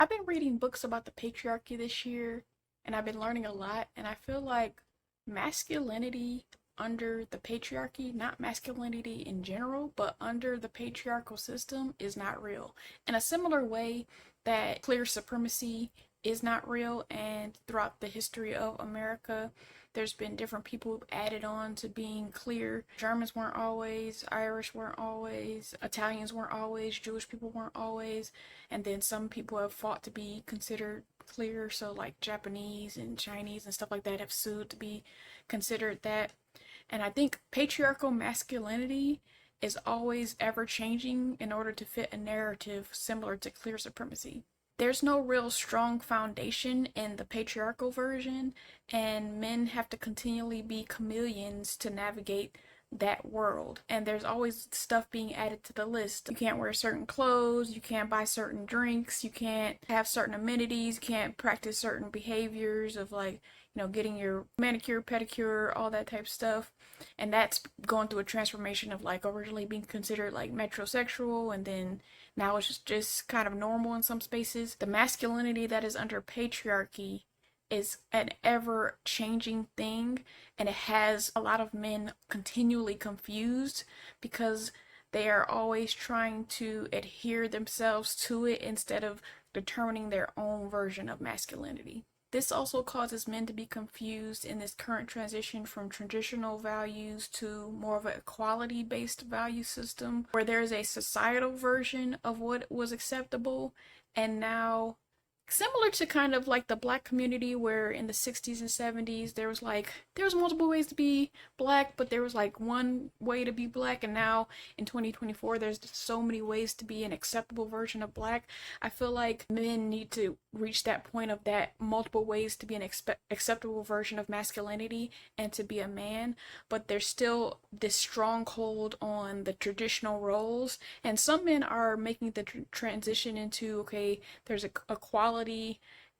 I've been reading books about the patriarchy this year, and I've been learning a lot, and I feel like masculinity under the patriarchy, not masculinity in general, but under the patriarchal system, is not real. In a similar way that clear supremacy is not real, and throughout the history of America, there's been different people added on to being clear. Germans weren't always, Irish weren't always, Italians weren't always, Jewish people weren't always, and then some people have fought to be considered clear, so like Japanese and Chinese and stuff like that have sued to be considered that. And I think patriarchal masculinity is always ever changing in order to fit a narrative similar to clear supremacy. There's no real strong foundation in the patriarchal version, and men have to continually be chameleons to navigate that world. And there's always stuff being added to the list. You can't wear certain clothes, you can't buy certain drinks, you can't have certain amenities, you can't practice certain behaviors of getting your manicure, pedicure, all that type of stuff. And that's going through a transformation of like originally being considered like metrosexual, and then now it's just kind of normal in some spaces. The masculinity that is under patriarchy is an ever changing thing, and it has a lot of men continually confused because they are always trying to adhere themselves to it instead of determining their own version of masculinity. This also causes men to be confused in this current transition from traditional values to more of an equality-based value system, where there's a societal version of what was acceptable, and now similar to kind of like the black community, where in the 60s and 70s there was multiple ways to be black, but there was like one way to be black, and now in 2024 there's so many ways to be an acceptable version of black. I feel like men need to reach that point of that multiple ways to be an acceptable version of masculinity and to be a man, but there's still this stronghold on the traditional roles, and some men are making the transition into, okay, there's equality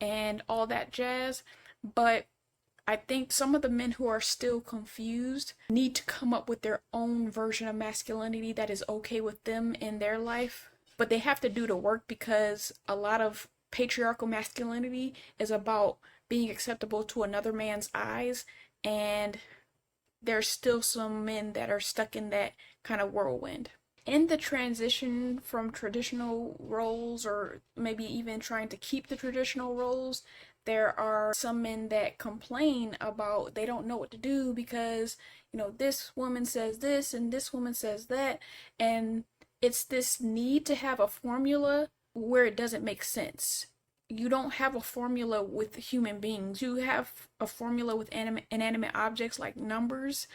and all that jazz, but I think some of the men who are still confused need to come up with their own version of masculinity that is okay with them in their life, but they have to do the work, because a lot of patriarchal masculinity is about being acceptable to another man's eyes, and there's still some men that are stuck in that kind of whirlwind. In the transition from traditional roles, or maybe even trying to keep the traditional roles, there are some men that complain about they don't know what to do because, this woman says this and this woman says that, and it's this need to have a formula where it doesn't make sense. You don't have a formula with human beings. You have a formula with inanimate objects like numbers.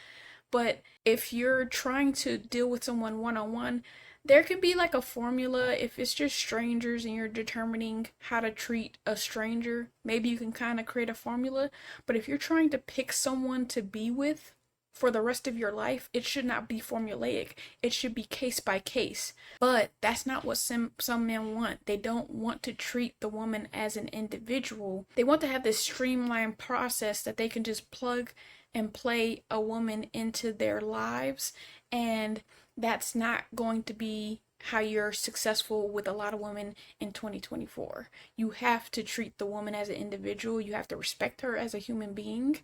But if you're trying to deal with someone one-on-one, there can be like a formula. If it's just strangers and you're determining how to treat a stranger, maybe you can kind of create a formula. But if you're trying to pick someone to be with for the rest of your life, it should not be formulaic. It should be case by case. But that's not what some men want. They don't want to treat the woman as an individual. They want to have this streamlined process that they can just plug and play a woman into their lives, and that's not going to be how you're successful with a lot of women in 2024. You have to treat the woman as an individual. You have to respect her as a human being.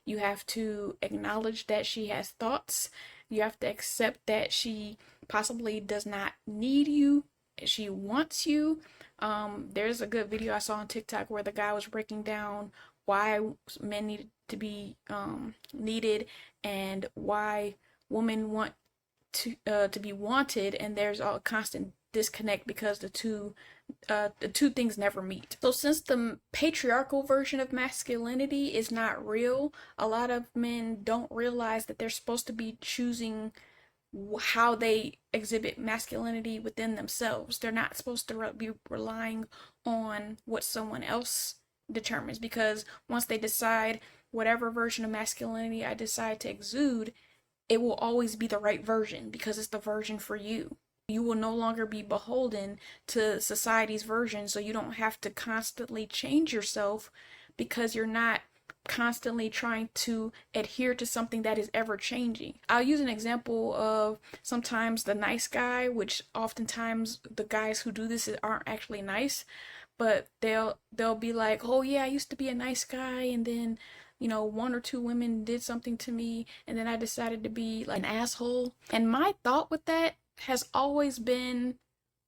You have to acknowledge that she has thoughts. You have to accept that she possibly does not need you. She wants you. There's a good video I saw on TikTok where the guy was breaking down why men need to be needed and why women want to be wanted, and there's a constant disconnect because the two things never meet. So since the patriarchal version of masculinity is not real, a lot of men don't realize that they're supposed to be choosing how they exhibit masculinity within themselves. They're not supposed to be relying on what someone else determines, because once they decide whatever version of masculinity I decide to exude, it will always be the right version because it's the version for you. You will no longer be beholden to society's version, so you don't have to constantly change yourself because you're not constantly trying to adhere to something that is ever changing. I'll use an example of sometimes the nice guy, which oftentimes the guys who do this aren't actually nice, but they'll be like, "Oh yeah, I used to be a nice guy, and then, one or two women did something to me, and then I decided to be like an asshole." And my thought with that has always been,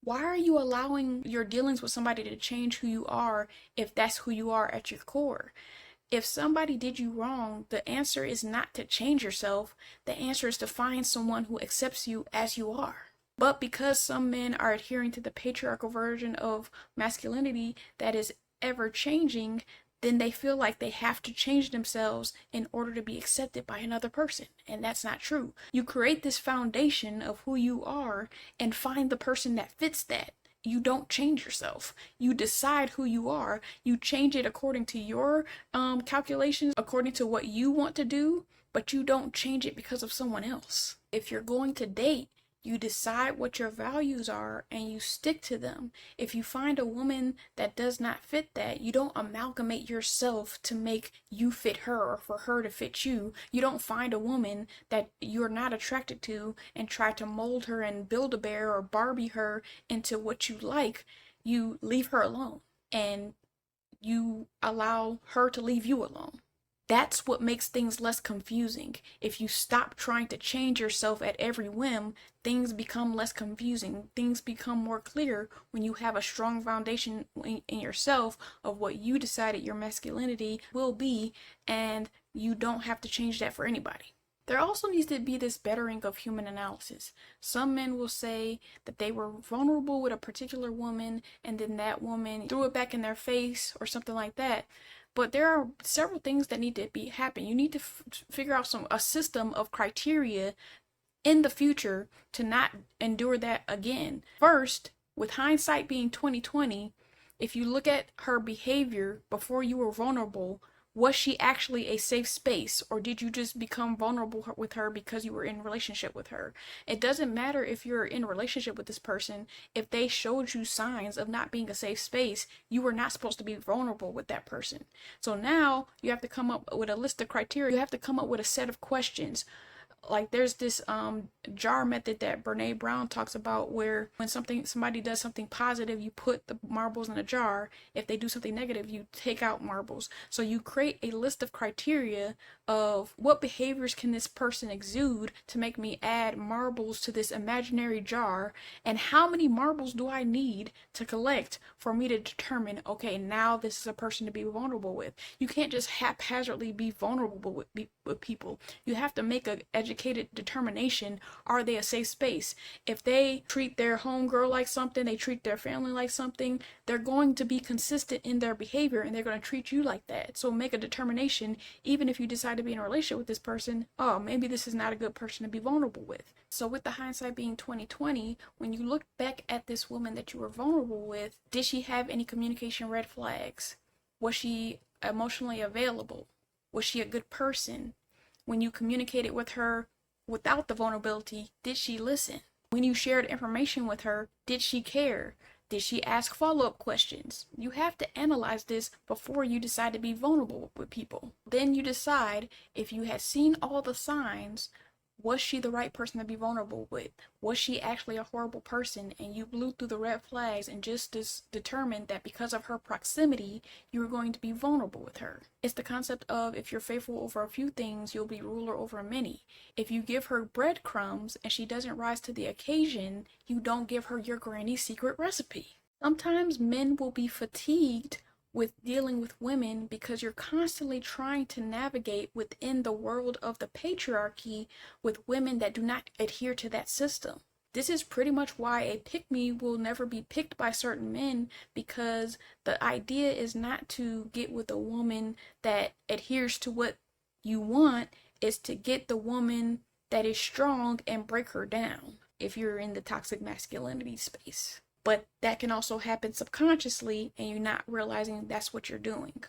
why are you allowing your dealings with somebody to change who you are if that's who you are at your core? If somebody did you wrong, the answer is not to change yourself. The answer is to find someone who accepts you as you are. But because some men are adhering to the patriarchal version of masculinity that is ever changing, then they feel like they have to change themselves in order to be accepted by another person. And that's not true. You create this foundation of who you are and find the person that fits that. You don't change yourself. You decide who you are. You change it according to your calculations, according to what you want to do, but you don't change it because of someone else. If you're going to date, you decide what your values are and you stick to them. If you find a woman that does not fit that, you don't amalgamate yourself to make you fit her or for her to fit you. You don't find a woman that you're not attracted to and try to mold her and Build-A-Bear or Barbie her into what you like. You leave her alone and you allow her to leave you alone. That's what makes things less confusing. If you stop trying to change yourself at every whim, things become less confusing. Things become more clear when you have a strong foundation in yourself of what you decided your masculinity will be, and you don't have to change that for anybody. There also needs to be this bettering of human analysis. Some men will say that they were vulnerable with a particular woman and then that woman threw it back in their face or something like that. But there are several things that need to happen. You need to figure out a system of criteria in the future to not endure that again. First, with hindsight being 2020, if you look at her behavior before you were vulnerable, was she actually a safe space, or did you just become vulnerable with her because you were in relationship with her? It doesn't matter if you're in a relationship with this person. If they showed you signs of not being a safe space, you were not supposed to be vulnerable with that person. So now you have to come up with a list of criteria. You have to come up with a set of questions. Like there's this jar method that Brene Brown talks about, where when somebody does something positive, you put the marbles in a jar. If they do something negative, you take out marbles. So you create a list of criteria of what behaviors can this person exude to make me add marbles to this imaginary jar, and how many marbles do I need to collect for me to determine, okay, now this is a person to be vulnerable with. You can't just haphazardly be vulnerable with people. You have to make an educated determination. Are they a safe space? If they treat their homegirl like something, they treat their family like something, they're going to be consistent in their behavior and they're going to treat you like that. So make a determination, even if you decide to be in a relationship with this person, oh, maybe this is not a good person to be vulnerable with. So with the hindsight being 2020, when you look back at this woman that you were vulnerable with, did she have any communication red flags? Was she emotionally available? Was she a good person? When you communicated with her without the vulnerability, did she listen? When you shared information with her, did she care? Did she ask follow-up questions? You have to analyze this before you decide to be vulnerable with people. Then you decide, if you had seen all the signs, was she the right person to be vulnerable with? Was she actually a horrible person and you blew through the red flags and just determined that because of her proximity, you were going to be vulnerable with her? It's the concept of, if you're faithful over a few things, you'll be ruler over many. If you give her breadcrumbs and she doesn't rise to the occasion, you don't give her your granny's secret recipe. Sometimes men will be fatigued with dealing with women because you're constantly trying to navigate within the world of the patriarchy with women that do not adhere to that system. This is pretty much why a pick-me will never be picked by certain men, because the idea is not to get with a woman that adheres to what you want, is to get the woman that is strong and break her down if you're in the toxic masculinity space. But that can also happen subconsciously and you're not realizing that's what you're doing.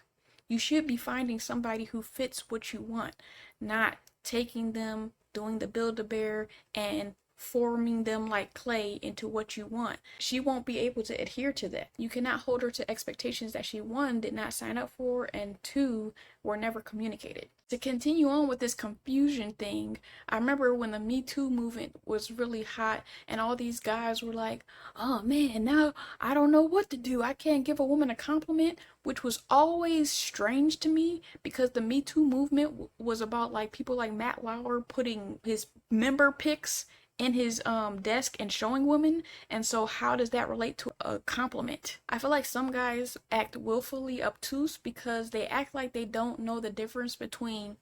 You should be finding somebody who fits what you want, not taking them, doing the Build-A-Bear and forming them like clay into what you want. She won't be able to adhere to that. You cannot hold her to expectations that she, one, did not sign up for, and two, were never communicated. To continue on with this confusion thing, I remember when the Me Too movement was really hot and all these guys were like, oh man, now I don't know what to do. I can't give a woman a compliment, which was always strange to me because the Me Too movement was about like people like Matt Lauer putting his member pics in his desk and showing women, and so how does that relate to a compliment? I feel like some guys act willfully obtuse because they act like they don't know the difference between,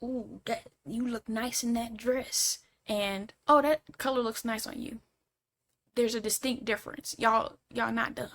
ooh, that you look nice in that dress, and oh, that color looks nice on you. There's a distinct difference. Y'all not dumb.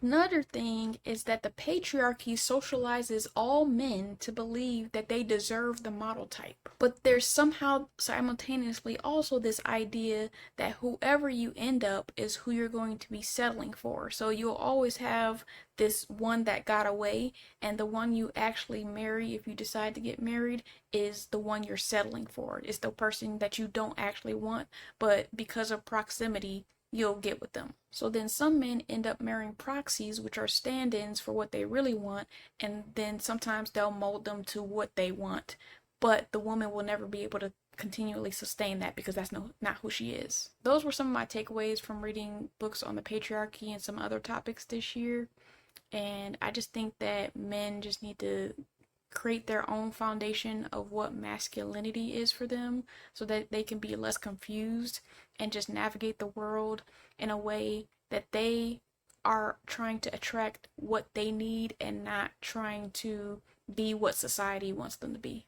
Another thing is that the patriarchy socializes all men to believe that they deserve the model type. But there's somehow simultaneously also this idea that whoever you end up is who you're going to be settling for. So you'll always have this one that got away, and the one you actually marry, if you decide to get married, is the one you're settling for. It's the person that you don't actually want, but because of proximity, you'll get with them. So then some men end up marrying proxies, which are stand-ins for what they really want, and then sometimes they'll mold them to what they want. But the woman will never be able to continually sustain that because that's not who she is. Those were some of my takeaways from reading books on the patriarchy and some other topics this year. And I just think that men just need to create their own foundation of what masculinity is for them so that they can be less confused and just navigate the world in a way that they are trying to attract what they need and not trying to be what society wants them to be.